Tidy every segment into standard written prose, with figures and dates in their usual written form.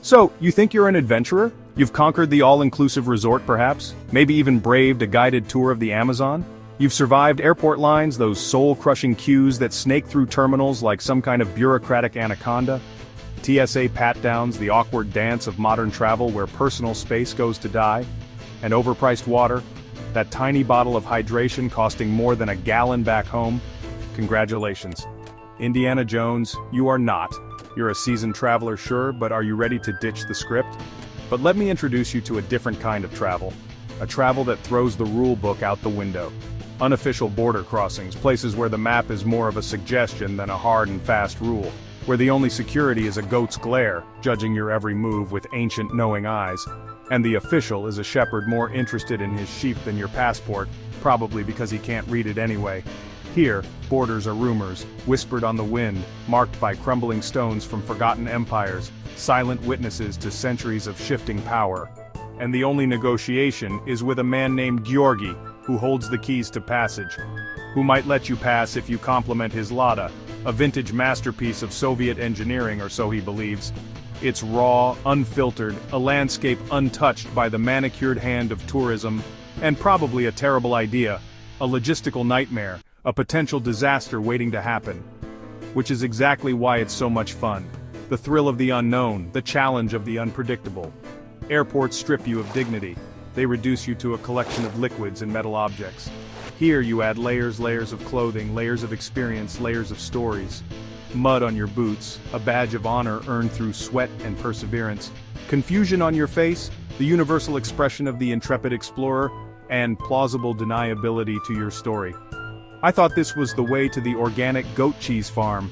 So, you think you're an adventurer? You've conquered the all-inclusive resort perhaps? Maybe even braved a guided tour of the Amazon? You've survived airport lines, those soul-crushing queues that snake through terminals like some kind of bureaucratic anaconda? TSA pat-downs, the awkward dance of modern travel where personal space goes to die? And overpriced water? That tiny bottle of hydration costing more than a gallon back home? Congratulations. Indiana Jones, you are not. You're a seasoned traveler, sure, but are you ready to ditch the script? But let me introduce you to a different kind of travel. A travel that throws the rule book out the window. Unofficial border crossings, places where the map is more of a suggestion than a hard and fast rule. Where the only security is a goat's glare, judging your every move with ancient knowing eyes. And the official is a shepherd more interested in his sheep than your passport, probably because he can't read it anyway. Here, borders are rumors, whispered on the wind, marked by crumbling stones from forgotten empires, silent witnesses to centuries of shifting power. And the only negotiation is with a man named Georgi, who holds the keys to passage. Who might let you pass if you compliment his Lada, a vintage masterpiece of Soviet engineering or so he believes. It's raw, unfiltered, a landscape untouched by the manicured hand of tourism, and probably a terrible idea, a logistical nightmare, a potential disaster waiting to happen. Which is exactly why it's so much fun. The thrill of the unknown, the challenge of the unpredictable. Airports strip you of dignity. They reduce you to a collection of liquids and metal objects. Here you add layers of clothing, layers of experience, layers of stories. Mud on your boots, a badge of honor earned through sweat and perseverance. Confusion on your face, the universal expression of the intrepid explorer, and plausible deniability to your story. I thought this was the way to the organic goat cheese farm.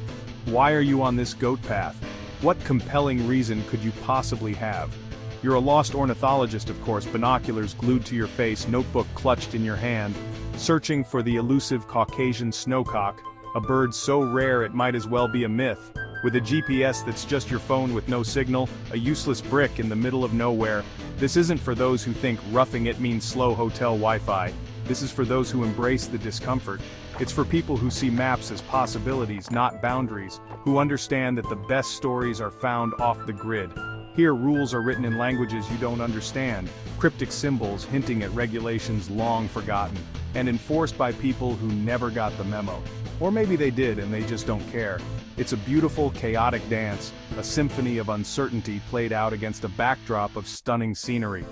Why are you on this goat path? What compelling reason could you possibly have? You're a lost ornithologist, of course, binoculars glued to your face, notebook clutched in your hand, searching for the elusive Caucasian snowcock, a bird so rare it might as well be a myth, with a GPS that's just your phone with no signal, a useless brick in the middle of nowhere. This isn't for those who think roughing it means slow hotel Wi-Fi. This is for those who embrace the discomfort. It's for people who see maps as possibilities, not boundaries, who understand that the best stories are found off the grid. Here rules are written in languages you don't understand, cryptic symbols hinting at regulations long forgotten, and enforced by people who never got the memo. Or maybe they did and they just don't care. It's a beautiful, chaotic dance, a symphony of uncertainty played out against a backdrop of stunning scenery.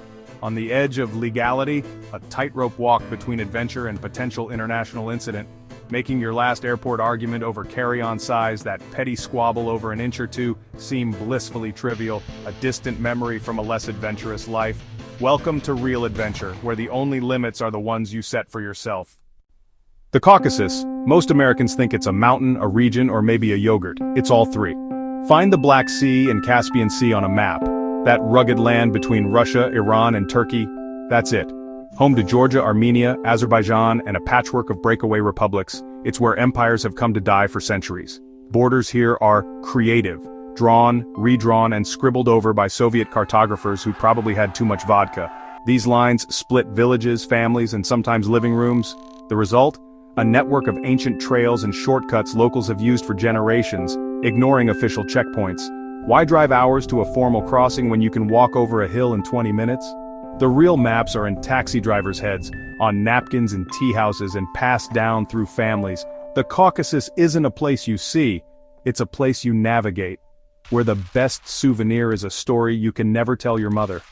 On the edge of legality, a tightrope walk between adventure and potential international incident, making your last airport argument over carry-on size, that petty squabble over an inch or two, seem blissfully trivial, a distant memory from a less adventurous life. Welcome to real adventure, where the only limits are the ones you set for yourself. The Caucasus, most Americans think it's a mountain, a region, or maybe a yogurt. It's all three. Find the Black Sea and Caspian Sea on a map. That rugged land between Russia, Iran, and Turkey, that's it. Home to Georgia, Armenia, Azerbaijan, and a patchwork of breakaway republics, it's where empires have come to die for centuries. Borders here are creative, drawn, redrawn, and scribbled over by Soviet cartographers who probably had too much vodka. These lines split villages, families, and sometimes living rooms. The result? A network of ancient trails and shortcuts locals have used for generations, ignoring official checkpoints. Why drive hours to a formal crossing when you can walk over a hill in 20 minutes? The real maps are in taxi drivers' heads, on napkins in tea houses and passed down through families. The Caucasus isn't a place you see, it's a place you navigate, where the best souvenir is a story you can never tell your mother.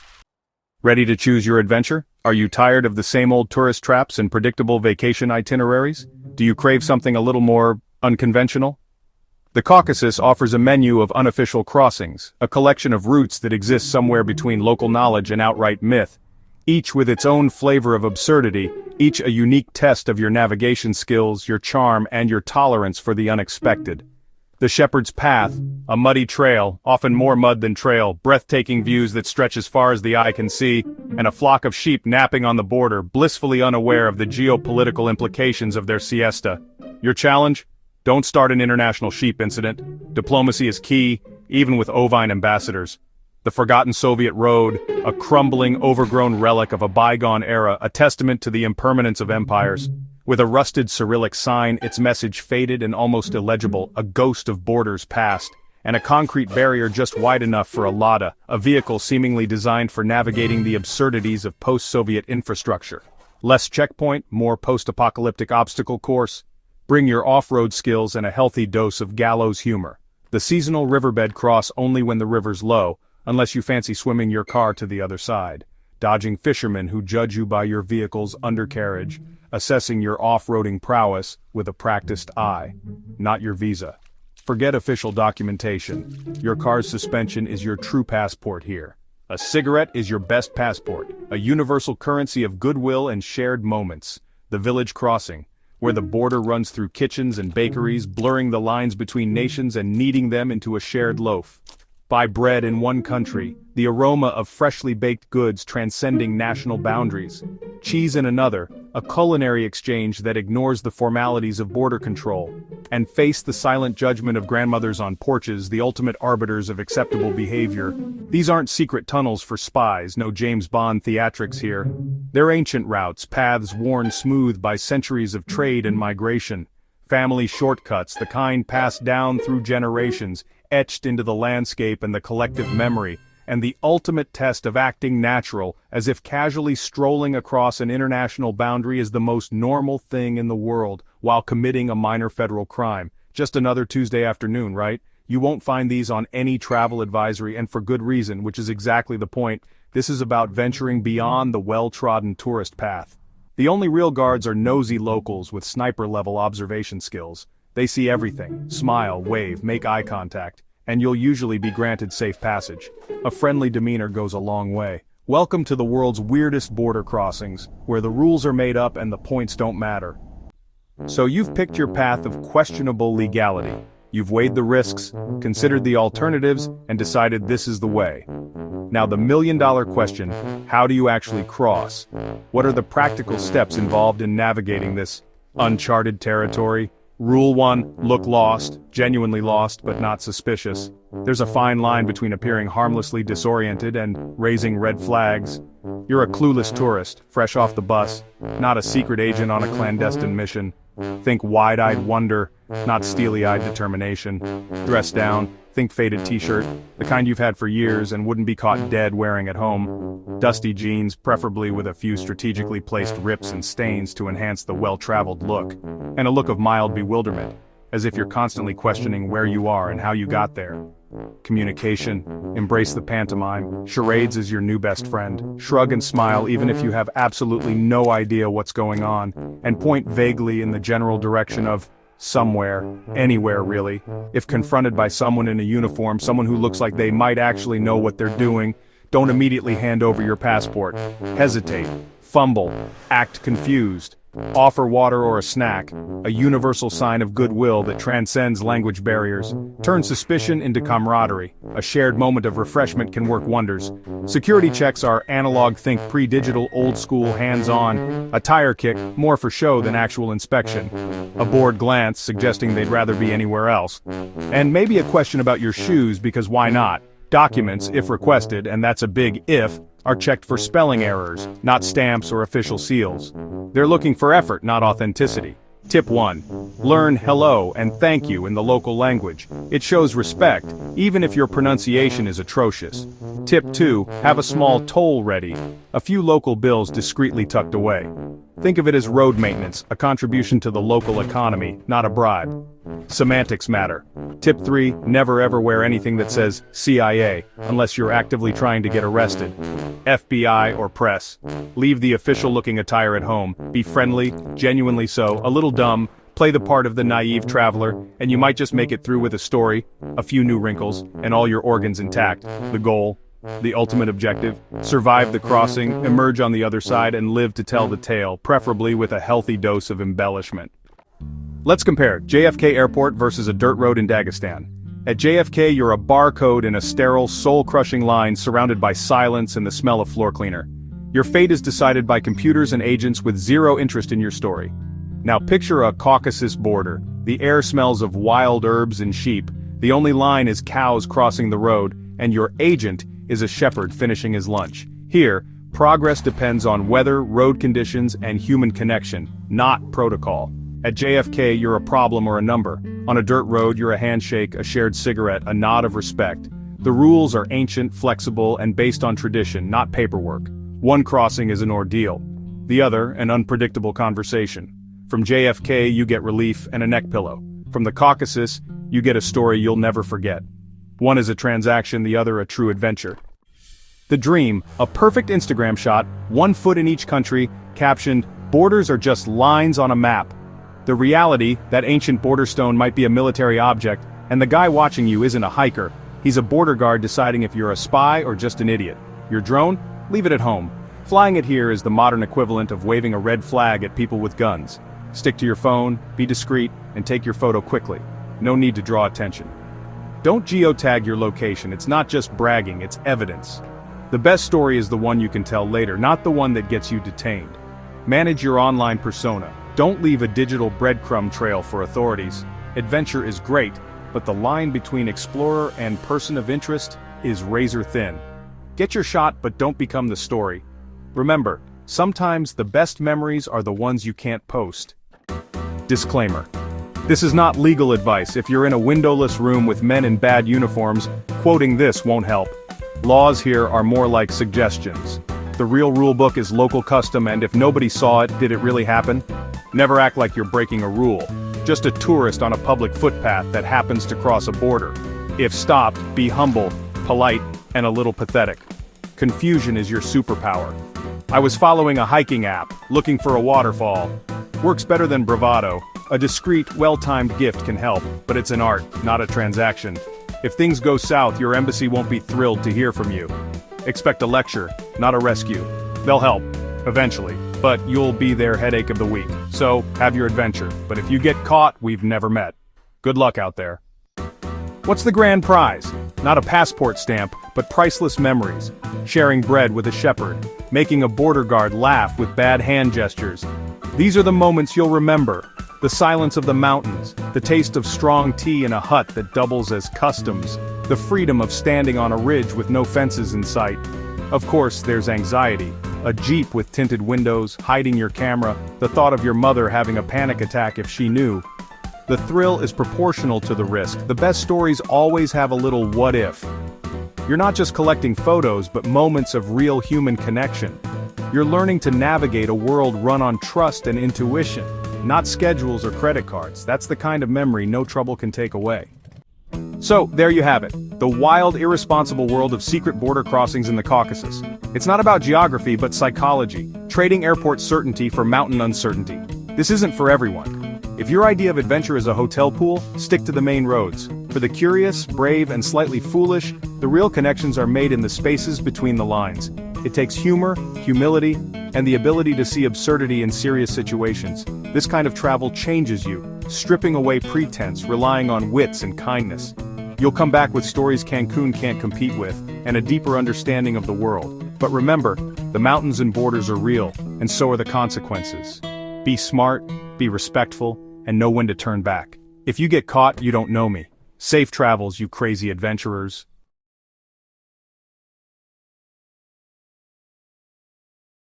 Ready to choose your adventure? Are you tired of the same old tourist traps and predictable vacation itineraries? Do you crave something a little more unconventional? The Caucasus offers a menu of unofficial crossings, a collection of routes that exist somewhere between local knowledge and outright myth, each with its own flavor of absurdity, each a unique test of your navigation skills, your charm, and your tolerance for the unexpected. The Shepherd's Path, a muddy trail, often more mud than trail, breathtaking views that stretch as far as the eye can see, and a flock of sheep napping on the border, blissfully unaware of the geopolitical implications of their siesta. Your challenge? Don't start an international sheep incident. Diplomacy is key, even with ovine ambassadors. The forgotten Soviet road, a crumbling, overgrown relic of a bygone era, a testament to the impermanence of empires. With a rusted Cyrillic sign, its message faded and almost illegible, a ghost of borders past. and a concrete barrier just wide enough for a Lada, a vehicle seemingly designed for navigating the absurdities of post-Soviet infrastructure. Less checkpoint, more post-apocalyptic obstacle course. Bring your off-road skills and a healthy dose of gallows humor. The seasonal riverbed cross only when the river's low, unless you fancy swimming your car to the other side. Dodging fishermen who judge you by your vehicle's undercarriage. Assessing your off-roading prowess with a practiced eye. Not your visa. Forget official documentation. Your car's suspension is your true passport here. A cigarette is your best passport, a universal currency of goodwill and shared moments. The village crossing, where the border runs through kitchens and bakeries, blurring the lines between nations and kneading them into a shared loaf. Buy bread in one country, the aroma of freshly baked goods transcending national boundaries. Cheese in another, a culinary exchange that ignores the formalities of border control. And face the silent judgment of grandmothers on porches, the ultimate arbiters of acceptable behavior. These aren't secret tunnels for spies, no James Bond theatrics here. They're ancient routes, paths worn smooth by centuries of trade and migration. Family shortcuts, the kind passed down through generations, etched into the landscape and the collective memory, and the ultimate test of acting natural, as if casually strolling across an international boundary is the most normal thing in the world, while committing a minor federal crime. Just another Tuesday afternoon, right? You won't find these on any travel advisory, and for good reason, which is exactly the point. This is about venturing beyond the well-trodden tourist path. The only real guards are nosy locals with sniper-level observation skills. They see everything, smile, wave, make eye contact, and you'll usually be granted safe passage. A friendly demeanor goes a long way. Welcome to the world's weirdest border crossings, where the rules are made up and the points don't matter. So you've picked your path of questionable legality. You've weighed the risks, considered the alternatives, and decided this is the way. Now the million-dollar question, how do you actually cross? What are the practical steps involved in navigating this uncharted territory? Rule 1, look lost, genuinely lost but not suspicious. There's a fine line between appearing harmlessly disoriented and raising red flags. You're a clueless tourist, fresh off the bus, not a secret agent on a clandestine mission. Think wide-eyed wonder, not steely-eyed determination. Dress down, think faded t-shirt, the kind you've had for years and wouldn't be caught dead wearing at home. Dusty jeans, preferably with a few strategically placed rips and stains to enhance the well-traveled look. And a look of mild bewilderment, as if you're constantly questioning where you are and how you got there. Communication, embrace the pantomime, charades is your new best friend. Shrug and smile even if you have absolutely no idea what's going on, and point vaguely in the general direction of somewhere, anywhere really. If confronted by someone in a uniform, someone who looks like they might actually know what they're doing, don't immediately hand over your passport. Hesitate, fumble, act confused. Offer water or a snack, a universal sign of goodwill that transcends language barriers. Turn suspicion into camaraderie. A shared moment of refreshment can work wonders. Security checks are analog, think pre-digital, old-school, hands-on. A tire kick, more for show than actual inspection. A bored glance, suggesting they'd rather be anywhere else. And maybe a question about your shoes, because why not? Documents, if requested, and that's a big if, are checked for spelling errors, not stamps or official seals. They're looking for effort, not authenticity. Tip 1. Learn hello and thank you in the local language. It shows respect, even if your pronunciation is atrocious. Tip 2. Have a small toll ready. A few local bills discreetly tucked away. Think of it as road maintenance, a contribution to the local economy, not a bribe. Semantics matter. Tip 3. Never ever wear anything that says CIA, unless you're actively trying to get arrested. FBI or press. Leave the official-looking attire at home. Be friendly, genuinely so, a little dumb, play the part of the naive traveler, and you might just make it through with a story, a few new wrinkles, and all your organs intact. The goal, the ultimate objective, survive the crossing, emerge on the other side, and live to tell the tale, preferably with a healthy dose of embellishment. Let's compare JFK Airport versus a dirt road in Dagestan. At JFK, you're a barcode in a sterile, soul-crushing line surrounded by silence and the smell of floor cleaner. Your fate is decided by computers and agents with zero interest in your story. Now picture a Caucasus border. The air smells of wild herbs and sheep. The only line is cows crossing the road, and your agent is a shepherd finishing his lunch. Here, progress depends on weather, road conditions, and human connection, not protocol. At JFK, you're a problem or a number. On a dirt road, you're a handshake, a shared cigarette, a nod of respect. The rules are ancient, flexible, and based on tradition, not paperwork. One crossing is an ordeal. The other, an unpredictable conversation. From JFK, you get relief and a neck pillow. From the Caucasus, you get a story you'll never forget. One is a transaction, the other a true adventure. The dream, a perfect Instagram shot, 1 foot in each country, captioned, "Borders are just lines on a map." The reality, that ancient border stone might be a military object, and the guy watching you isn't a hiker. He's a border guard deciding if you're a spy or just an idiot. Your drone? Leave it at home. Flying it here is the modern equivalent of waving a red flag at people with guns. Stick to your phone, be discreet, and take your photo quickly. No need to draw attention. Don't geotag your location, it's not just bragging, it's evidence. The best story is the one you can tell later, not the one that gets you detained. Manage your online persona. Don't leave a digital breadcrumb trail for authorities. Adventure is great, but the line between explorer and person of interest is razor thin. Get your shot, but don't become the story. Remember, sometimes the best memories are the ones you can't post. Disclaimer. This is not legal advice. If you're in a windowless room with men in bad uniforms, quoting this won't help. Laws here are more like suggestions. The real rulebook is local custom, and if nobody saw it, did it really happen? Never act like you're breaking a rule. Just a tourist on a public footpath that happens to cross a border. If stopped, be humble, polite, and a little pathetic. Confusion is your superpower. I was following a hiking app, looking for a waterfall. Works better than bravado. A discreet, well-timed gift can help, but it's an art, not a transaction. If things go south, your embassy won't be thrilled to hear from you. Expect a lecture, not a rescue. They'll help, eventually, but you'll be their headache of the week. So, have your adventure, but if you get caught, we've never met. Good luck out there. What's the grand prize? Not a passport stamp, but priceless memories. Sharing bread with a shepherd. Making a border guard laugh with bad hand gestures. These are the moments you'll remember. The silence of the mountains, the taste of strong tea in a hut that doubles as customs, the freedom of standing on a ridge with no fences in sight. Of course, there's anxiety. A Jeep with tinted windows, hiding your camera, the thought of your mother having a panic attack if she knew. The thrill is proportional to the risk. The best stories always have a little what if. You're not just collecting photos, but moments of real human connection. You're learning to navigate a world run on trust and intuition. Not schedules or credit cards. That's the kind of memory no trouble can take away. So, there you have it. The wild, irresponsible world of secret border crossings in the Caucasus. It's not about geography, but psychology. Trading airport certainty for mountain uncertainty. This isn't for everyone. If your idea of adventure is a hotel pool, stick to the main roads. For the curious, brave, and slightly foolish, the real connections are made in the spaces between the lines. It takes humor, humility, and the ability to see absurdity in serious situations. This kind of travel changes you, stripping away pretense, relying on wits and kindness. You'll come back with stories Cancun can't compete with, and a deeper understanding of the world. But remember, the mountains and borders are real, and so are the consequences. Be smart, be respectful, and know when to turn back. If you get caught, you don't know me. Safe travels, you crazy adventurers.